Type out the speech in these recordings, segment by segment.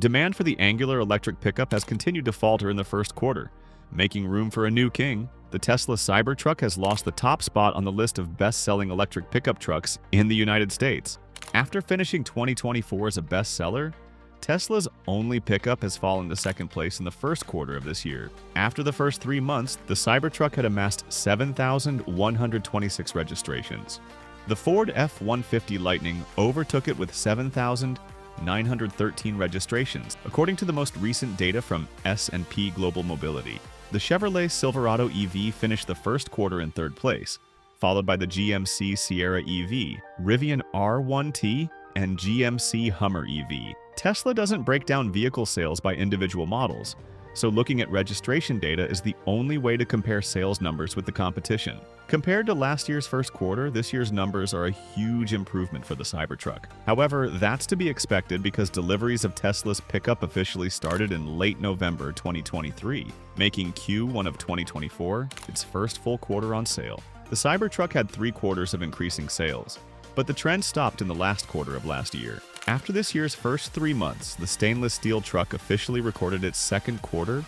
Demand for the angular electric pickup has continued to falter in the first quarter, making room for a new king. The Tesla Cybertruck has lost the top spot on the list of best-selling electric pickup trucks in the United States. After finishing 2024 as a bestseller, Tesla's only pickup has fallen to second place in the first quarter of this year. After the first 3 months, the Cybertruck had amassed 7,126 registrations. The Ford F-150 Lightning overtook it with 7,913 registrations, according to the most recent data from S&P Global Mobility. The Chevrolet Silverado EV finished the first quarter in third place, followed by the GMC Sierra EV, Rivian R1T, and GMC Hummer EV. Tesla doesn't break down vehicle sales by individual models, so looking at registration data is the only way to compare sales numbers with the competition. Compared to last year's first quarter, this year's numbers are a huge improvement for the Cybertruck. However, that's to be expected because deliveries of Tesla's pickup officially started in late November 2023, making Q1 of 2024 its first full quarter on sale. The Cybertruck had 3 quarters of increasing sales, but the trend stopped in the last quarter of last year. After this year's first 3 months, the stainless steel truck officially recorded its second quarter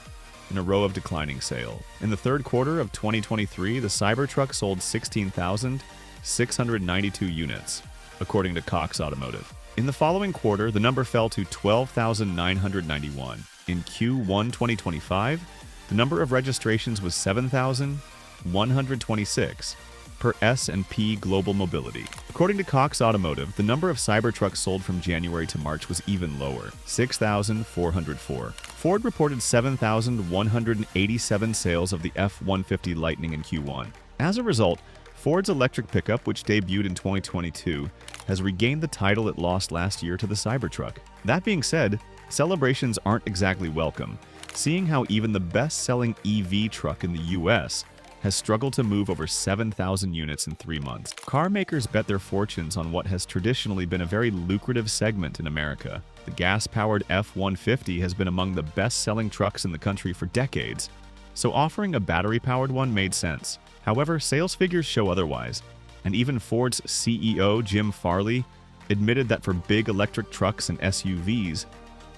in a row of declining sales. In the third quarter of 2023, the Cybertruck sold 16,692 units, according to Cox Automotive. In the following quarter, the number fell to 12,991. In Q1 2025, the number of registrations was 7,126. per S&P Global Mobility. According to Cox Automotive, the number of Cybertrucks sold from January to March was even lower, 6,404. Ford reported 7,187 sales of the F-150 Lightning in Q1. As a result, Ford's electric pickup, which debuted in 2022, has regained the title it lost last year to the Cybertruck. That being said, celebrations aren't exactly welcome, seeing how even the best-selling EV truck in the US has struggled to move over 7,000 units in 3 months. Car makers bet their fortunes on what has traditionally been a very lucrative segment in America. The gas-powered F-150 has been among the best-selling trucks in the country for decades, so offering a battery-powered one made sense. However, sales figures show otherwise, and even Ford's CEO Jim Farley admitted that for big electric trucks and SUVs,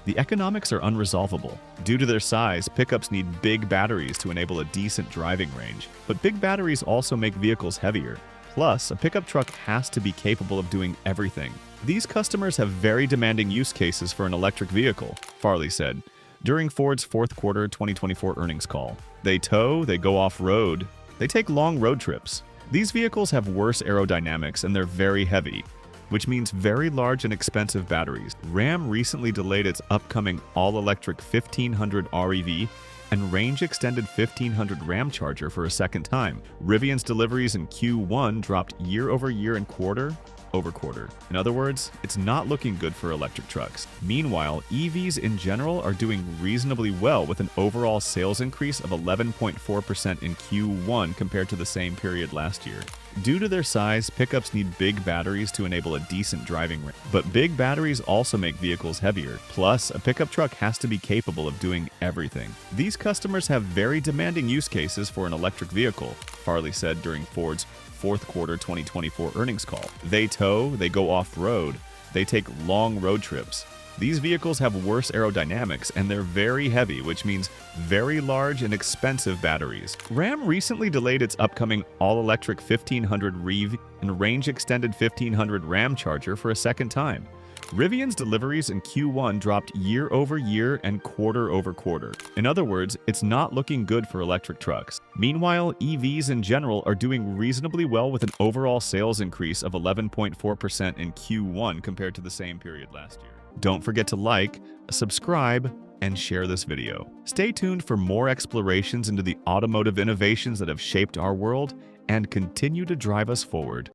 the economics are unresolvable. Due to their size, pickups need big batteries to enable a decent driving range. But big batteries also make vehicles heavier. Plus, a pickup truck has to be capable of doing everything. These customers have very demanding use cases for an electric vehicle, Farley said during Ford's fourth quarter 2024 earnings call. They tow, they go off-road, they take long road trips. These vehicles have worse aerodynamics and they're very heavy, which means very large and expensive batteries. Ram recently delayed its upcoming all-electric 1500 REV and range-extended 1500 Ram Charger for a second time. Rivian's deliveries in Q1 dropped year-over-year and quarter-over-quarter. In other words, it's not looking good for electric trucks. Meanwhile, EVs in general are doing reasonably well with an overall sales increase of 11.4% in Q1 compared to the same period last year. Due to their size, pickups need big batteries to enable a decent driving range. But big batteries also make vehicles heavier. Plus, a pickup truck has to be capable of doing everything. These customers have very demanding use cases for an electric vehicle, Farley said during Ford's fourth quarter 2024 earnings call. They tow, they go off-road, they take long road trips. These vehicles have worse aerodynamics and they're very heavy, which means very large and expensive batteries. Ram recently delayed its upcoming all-electric 1500 REV and range-extended 1500 Ram Charger for a second time. Rivian's deliveries in Q1 dropped year-over-year and quarter-over-quarter. In other words, it's not looking good for electric trucks. Meanwhile, EVs in general are doing reasonably well with an overall sales increase of 11.4% in Q1 compared to the same period last year. Don't forget to like, subscribe, and share this video. Stay tuned for more explorations into the automotive innovations that have shaped our world and continue to drive us forward.